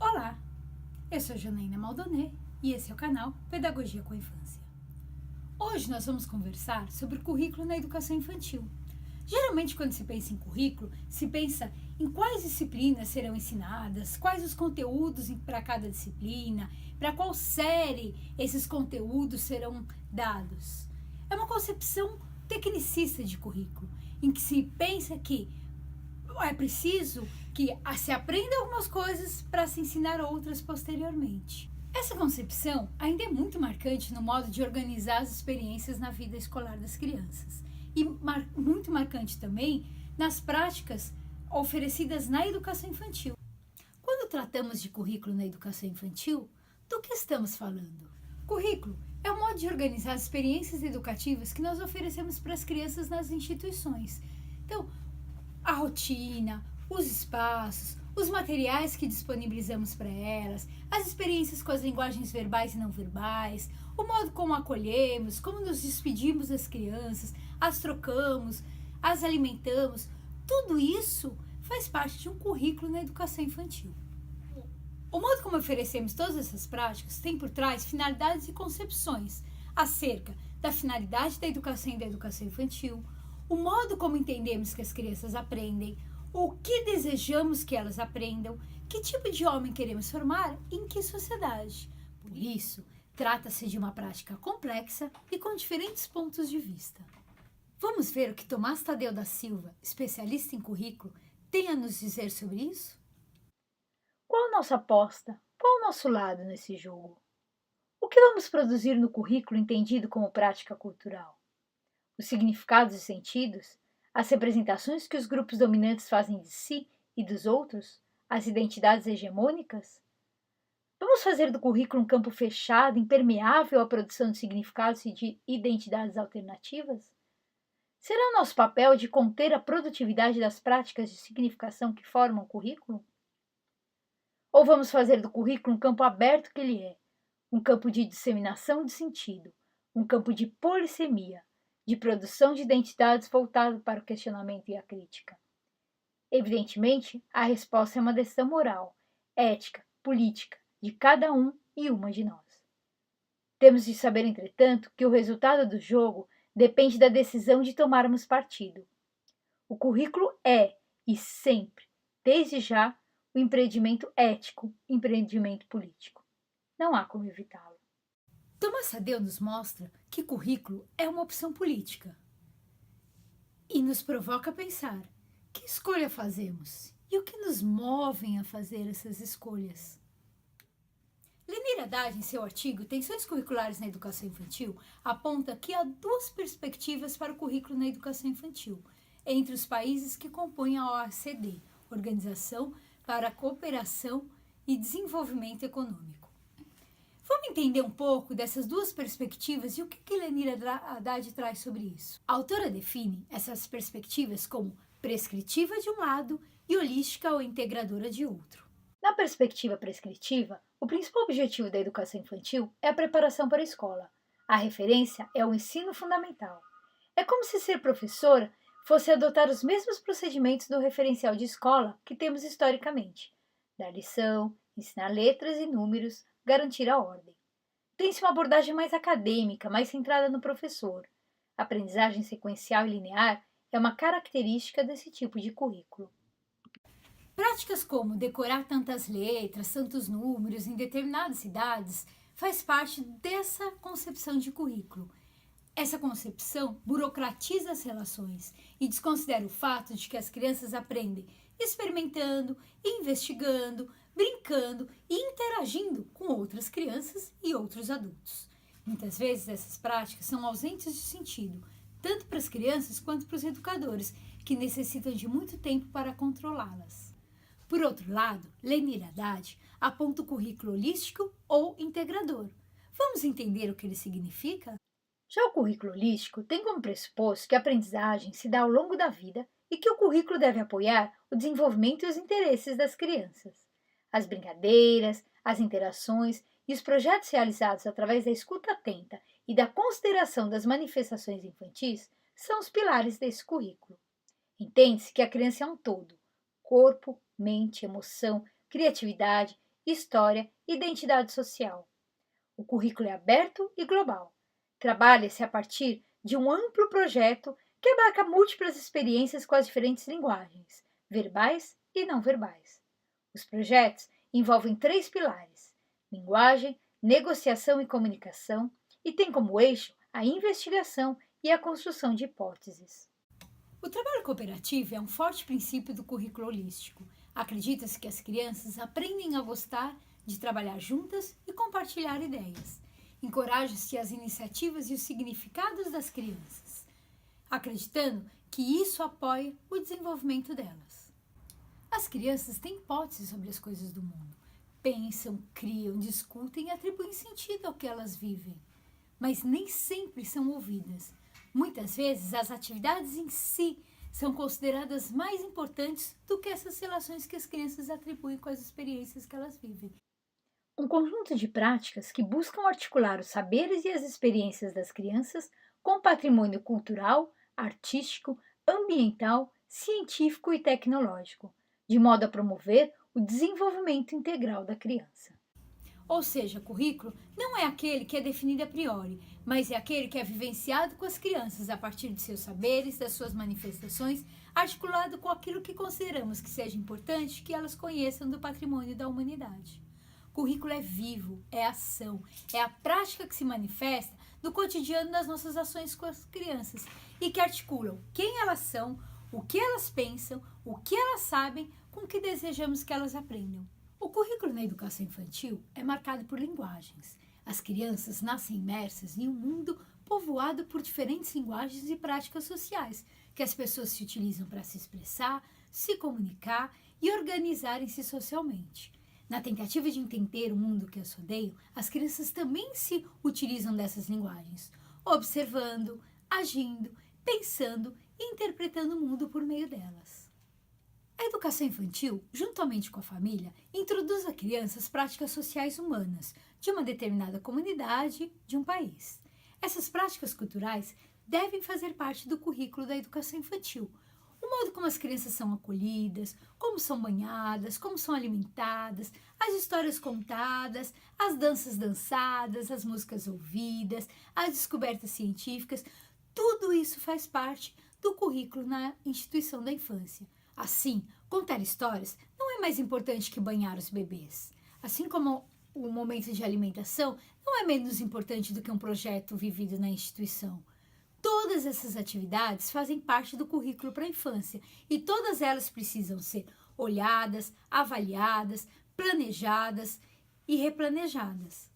Olá, eu sou Janaína Maldoné e esse é o canal Pedagogia com a Infância. Hoje nós vamos conversar sobre o currículo na educação infantil. Geralmente, quando se pensa em currículo, se pensa em quais disciplinas serão ensinadas, quais os conteúdos para cada disciplina, para qual série esses conteúdos serão dados. É uma concepção tecnicista de currículo, em que se pensa que é preciso que se aprenda algumas coisas para se ensinar outras posteriormente. Essa concepção ainda é muito marcante no modo de organizar as experiências na vida escolar das crianças e muito marcante também nas práticas oferecidas na educação infantil. Quando tratamos de currículo na educação infantil, do que estamos falando? Currículo é um modo de organizar as experiências educativas que nós oferecemos para as crianças nas instituições. Então, a rotina, os espaços, os materiais que disponibilizamos para elas, as experiências com as linguagens verbais e não verbais, o modo como acolhemos, como nos despedimos das crianças, as trocamos, as alimentamos, tudo isso faz parte de um currículo na educação infantil. O modo como oferecemos todas essas práticas tem por trás finalidades e concepções acerca da finalidade da educação e da educação infantil, o modo como entendemos que as crianças aprendem, o que desejamos que elas aprendam, que tipo de homem queremos formar e em que sociedade. Por isso, trata-se de uma prática complexa e com diferentes pontos de vista. Vamos ver o que Tomás Tadeu da Silva, especialista em currículo, tem a nos dizer sobre isso? Qual a nossa aposta? Qual o nosso lado nesse jogo? O que vamos produzir no currículo entendido como prática cultural? Os significados e sentidos? As representações que os grupos dominantes fazem de si e dos outros? As identidades hegemônicas? Vamos fazer do currículo um campo fechado, impermeável à produção de significados e de identidades alternativas? Será nosso papel de conter a produtividade das práticas de significação que formam o currículo? Ou vamos fazer do currículo um campo aberto que ele é, um campo de disseminação de sentido, um campo de polissemia, de produção de identidades voltado para o questionamento e a crítica? Evidentemente, a resposta é uma decisão moral, ética, política, de cada um e uma de nós. Temos de saber, entretanto, que o resultado do jogo depende da decisão de tomarmos partido. O currículo é, e sempre, desde já, o empreendimento ético, empreendimento político. Não há como evitá-lo. Tomás Tadeu nos mostra que currículo é uma opção política e nos provoca a pensar: que escolha fazemos e o que nos movem a fazer essas escolhas? Lenir Haddad, em seu artigo Tensões Curriculares na Educação Infantil, aponta que há duas perspectivas para o currículo na educação infantil entre os países que compõem a OECD, Organização para a Cooperação e Desenvolvimento Econômico. Vamos entender um pouco dessas duas perspectivas e o que Lenir Haddad traz sobre isso. A autora define essas perspectivas como prescritiva de um lado e holística ou integradora de outro. Na perspectiva prescritiva, o principal objetivo da educação infantil é a preparação para a escola. A referência é o ensino fundamental. É como se ser professora fosse adotar os mesmos procedimentos do referencial de escola que temos historicamente: dar lição, ensinar letras e números, garantir a ordem. Tem-se uma abordagem mais acadêmica, mais centrada no professor. A aprendizagem sequencial e linear é uma característica desse tipo de currículo. Práticas como decorar tantas letras, tantos números em determinadas idades faz parte dessa concepção de currículo. Essa concepção burocratiza as relações e desconsidera o fato de que as crianças aprendem experimentando, investigando, brincando e interagindo com outras crianças e outros adultos. Muitas vezes essas práticas são ausentes de sentido, tanto para as crianças quanto para os educadores, que necessitam de muito tempo para controlá-las. Por outro lado, Lenir Haddad aponta o currículo holístico ou integrador. Vamos entender o que ele significa? Já o currículo holístico tem como pressuposto que a aprendizagem se dá ao longo da vida e que o currículo deve apoiar o desenvolvimento e os interesses das crianças. As brincadeiras, as interações e os projetos realizados através da escuta atenta e da consideração das manifestações infantis são os pilares desse currículo. Entende-se que a criança é um todo: corpo, mente, emoção, criatividade história e identidade social. O currículo é aberto e global. Trabalha-se a partir de um amplo projeto que abarca múltiplas experiências com as diferentes linguagens, verbais e não verbais. Os projetos envolvem 3 pilares: linguagem, negociação e comunicação, e têm como eixo a investigação e a construção de hipóteses. O trabalho cooperativo é um forte princípio do currículo holístico. Acredita-se que as crianças aprendem a gostar de trabalhar juntas e compartilhar ideias. Encoraja-se as iniciativas e os significados das crianças, acreditando que isso apoia o desenvolvimento delas. As crianças têm hipóteses sobre as coisas do mundo. Pensam, criam, discutem e atribuem sentido ao que elas vivem, mas nem sempre são ouvidas. Muitas vezes, as atividades em si são consideradas mais importantes do que essas relações que as crianças atribuem com as experiências que elas vivem. Um conjunto de práticas que buscam articular os saberes e as experiências das crianças com o patrimônio cultural, artístico, ambiental, científico e tecnológico, de modo a promover o desenvolvimento integral da criança. Ou seja, currículo não é aquele que é definido a priori, mas é aquele que é vivenciado com as crianças a partir de seus saberes, das suas manifestações, articulado com aquilo que consideramos que seja importante que elas conheçam do patrimônio da humanidade. Currículo é vivo, é ação, é a prática que se manifesta no cotidiano das nossas ações com as crianças e que articulam quem elas são, o que elas pensam, o que elas sabem, com o que desejamos que elas aprendam. O currículo na educação infantil é marcado por linguagens. As crianças nascem imersas em um mundo povoado por diferentes linguagens e práticas sociais que as pessoas se utilizam para se expressar, se comunicar e organizarem-se socialmente. Na tentativa de entender o mundo que as rodeia, as crianças também se utilizam dessas linguagens, observando, agindo, pensando e interpretando o mundo por meio delas. A educação infantil, juntamente com a família, introduz à criança as práticas sociais humanas de uma determinada comunidade, de um país. Essas práticas culturais devem fazer parte do currículo da educação infantil. O modo como as crianças são acolhidas, como são banhadas, como são alimentadas, as histórias contadas, as danças dançadas, as músicas ouvidas, as descobertas científicas, tudo isso faz parte do currículo na instituição da infância. Assim, contar histórias não é mais importante que banhar os bebês. Assim como o momento de alimentação não é menos importante do que um projeto vivido na instituição. Todas essas atividades fazem parte do currículo para a infância e todas elas precisam ser olhadas, avaliadas, planejadas e replanejadas.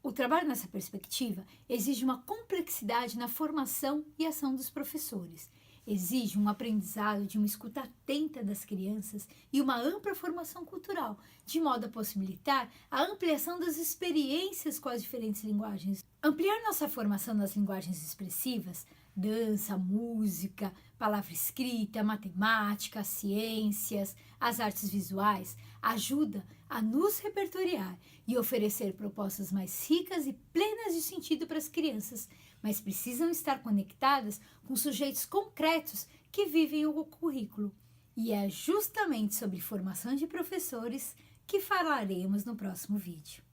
O trabalho nessa perspectiva exige uma complexidade na formação e ação dos professores. Exige um aprendizado de uma escuta atenta das crianças e uma ampla formação cultural, de modo a possibilitar a ampliação das experiências com as diferentes linguagens. Ampliar nossa formação nas linguagens expressivas, dança, música, palavra escrita, matemática, ciências, as artes visuais, ajuda a nos repertoriar e oferecer propostas mais ricas e plenas de sentido para as crianças, mas precisam estar conectadas com sujeitos concretos que vivem o currículo. E é justamente sobre formação de professores que falaremos no próximo vídeo.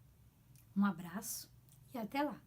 Um abraço e até lá!